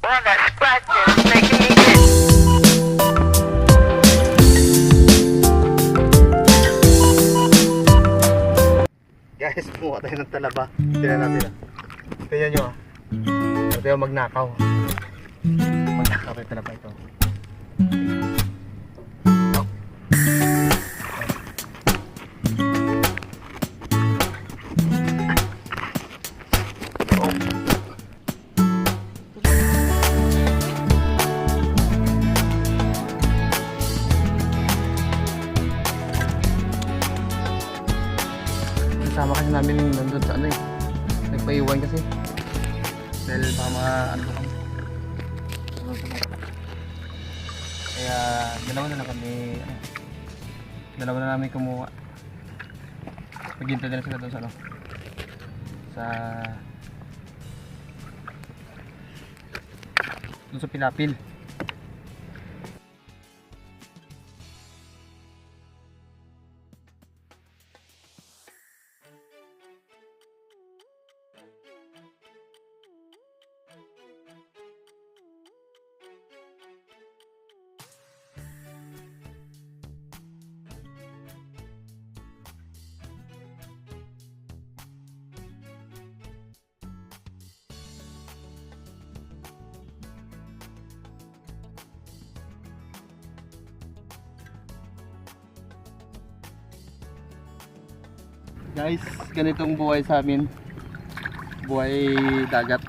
Well, that's practice making me itch. Guys, kumuha tayo ng talaba. Tignan natin ah. Tignan nyo ah. Ito tayo magnakaw. Magnakaw yung talaba ito. Kasama kasi namin nandun sa ano eh. Nagpaiwan kasi. Dahil baka mga ano kami. Kaya dalawa na lang kami ano. Dalawa na namin kumuha. Paghintay na sila doon sa ano. Doon sa Pilapil. Guys, ganitong buhay sa amin. Buhay dagat.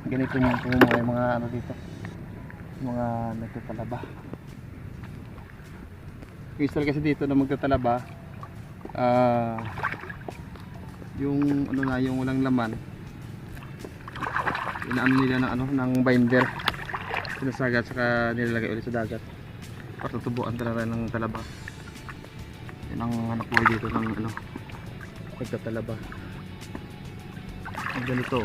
Ganito yung buhay mga ano dito. Mga nagtatalaba. Usual kasi dito na magtatalaba. Yung ano na, yung walang laman. Inaano nila ng ano, ng binder. Sinasagat saka nilalagay ulit sa dagat. Patutubuan talaga ng talaba. Yan ang anak buhay dito ng ano, nagtatalaba. Ang ganito.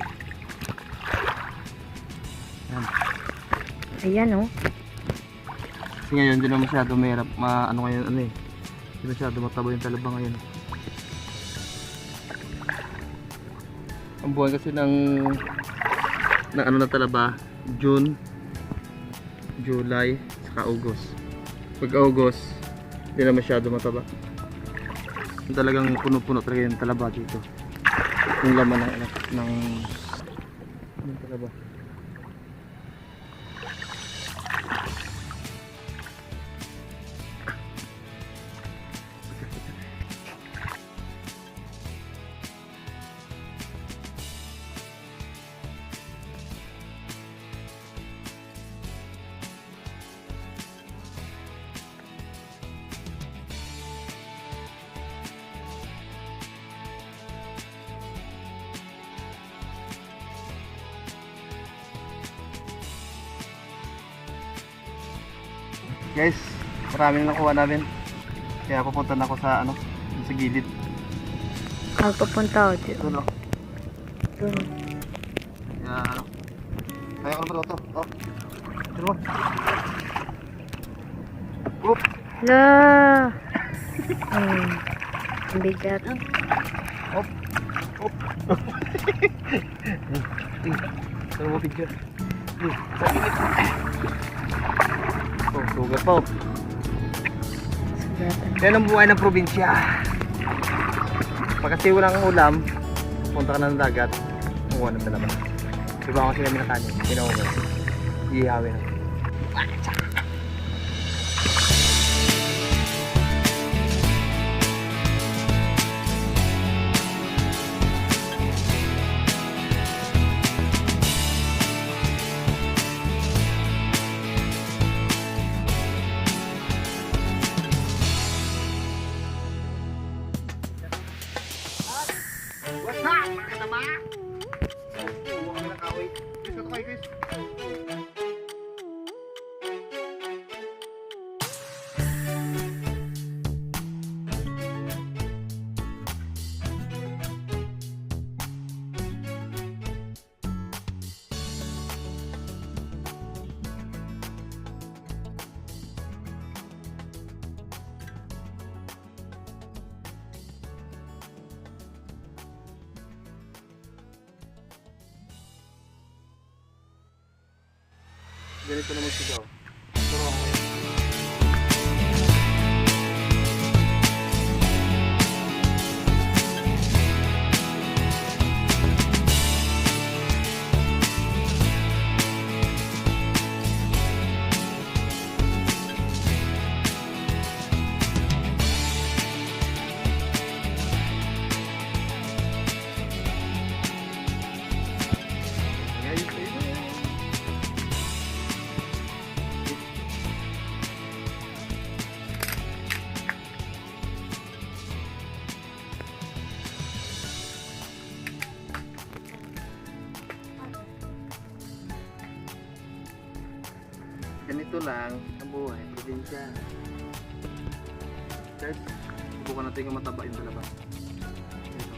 Yan. Ayan oh. Kasi ngayon hindi na masyado mahirap ano ngayon ano eh. Hindi masyado mataba yung talaba ngayon. Ang buwan kasi ng ano na talaba, June, July, saka August. Pag August, hindi na masyado mataba. Talagang puno-puno talaga yung talaba dito. Yung laman ng talaba. Guys, marami na nakuha namin. Kaya pupunta na ako sa ano, sa gilid. Magpapunta ako dito. Doon oh. Doon. Kaya ano. Kaya ko naman ito. Oh. Ito naman. Oop. La. Ang bigat. Op. Op. Ito mo picture. Oh, sugat po. Sugatan. Yan ang buhay ng probinsya. Pag kasi walang ulam, punta ka na ng dagat, kumuha ng talaman. Diba kasi kami ng kanin, ginawa mo. Ihawin na. What's up, mga katama? Kumuha kami ng kahoy. Chris, ito kayo, Chris. Ganito na magsigaw. Turuan ko yan. Ganito lang ang buhay, probinsya. Guys, subukan natin yung mataba yung talaba. Ito.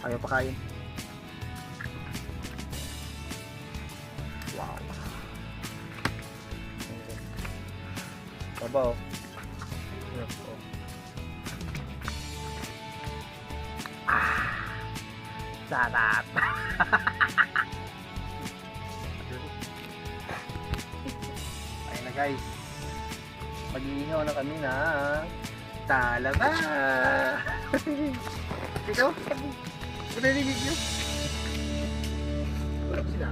Ayaw pakain. Wow. Sabaw. Sarap po. Sarap. Ayun na guys. Mag-iihaw na kami na talaba. Ikaw? Narinig niyo? Wala ko sila.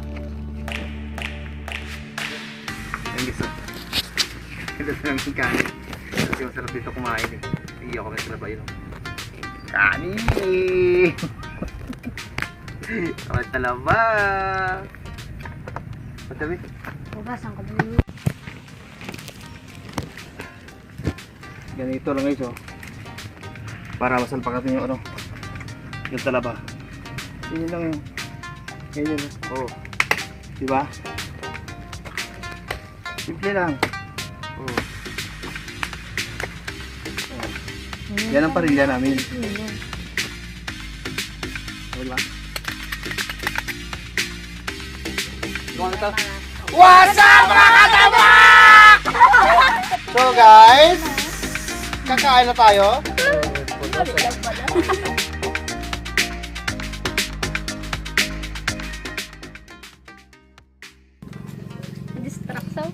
Ayun guys. Ito sa namin kanin. Kasi masarap dito kumain eh. Hindi ako may talaba yun. Kanin! Ang talaba! Patabi. Bukas ang kabuli. Ganito lang guys oh. Para masalpak natin yung ano. Yung talaba. Yun lang yun. Ganyan oh. Diba? Simple lang. Oh. Yan ang parilya namin. Diba? What's up mga kataba? So guys, kakain na tayo. Distraction.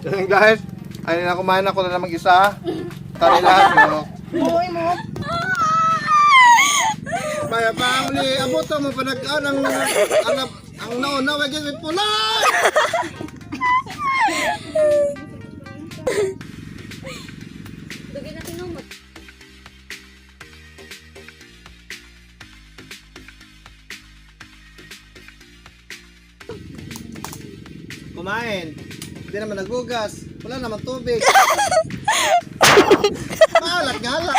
Yan guys, ayun na kumain ako na mag-isa. Tari lahat mo. Buhay mo. Baya pa uli, abot mo panagkaan ang nauna, wag yung pula. Dugay na tinumot. Kumain. Hindi naman nagugas. Wala naman tubig. Malat nga lang.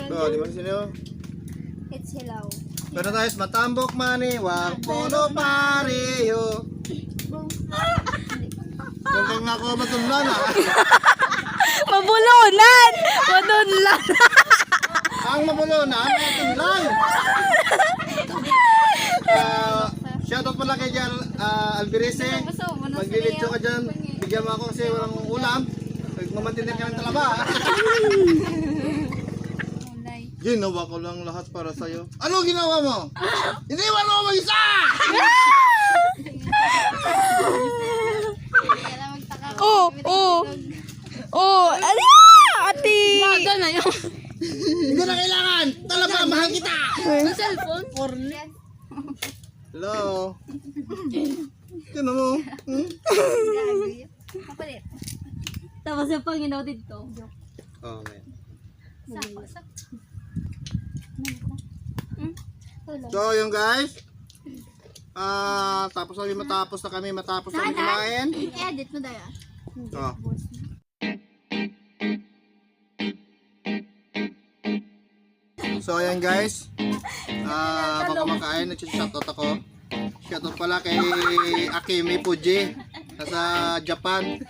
So, di ba sino? It's hilaw. Pero tayo matambok mani, wag puno pariyo. Kung kang ako matunlan ah. Mabulunan! Madunlan! Ang mabulo na, matunlan. Shoutout pala kay Jan Alberese. Maglilitso ka dyan. Bigyan mo ako kasi walang ulam. Mamantinig ka ng talaba. Ginawa ko lang lahat para sa'yo. Ano ginawa mo? Iniwan mo mag-isa! Oh! Oh! Oh! Ala! Ati! Baga na yun! Hindi na kailangan! Talaba, mahal kita! Ang cellphone? Hello? Sino mo? Tapos yung Panginoon dito. Okay. So yung guys, tapos na kami matapos na kumain. I-edit mo daya. Oh. So ayan guys, baka kumakain, nag-shoutout ako. Shoutout pala kay Akime Fuji, nasa Japan.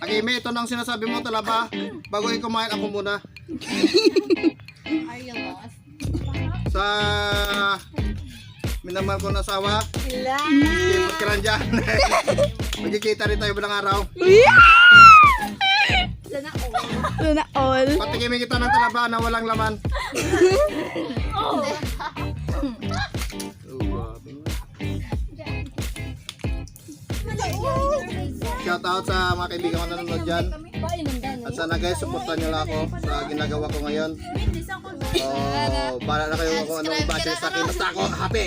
Akime, ito nang sinasabi mo talaba. Bago kumain ako muna. Are you lost? Sa naman ko nasawa. Ilan? Kipot ka lang dyan. Magkikita rin tayo balang araw. Sana all. Sana all. Patikimin kita ng talaba na walang laman. Oh. Shout out sa mga kaibigan ko na nanonood dyan. Painom dan. At sana guys, supportan nyo lang ako sa ginagawa ko ngayon. Bahala na kayo kung anong budget sa akin. Basta ako happy!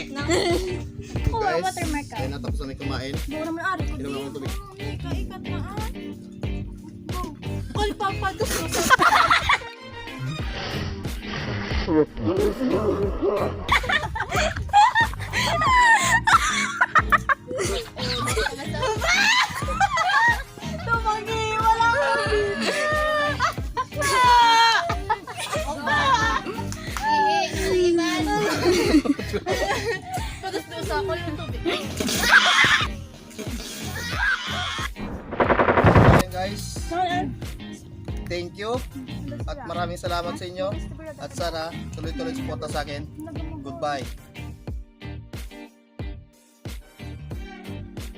Guys, ayun na, tapos na may kumain. Inom na akong tubig. Ayun guys, thank you at maraming salamat sa inyo at sana tuloy-tuloy suporta sa akin. Goodbye.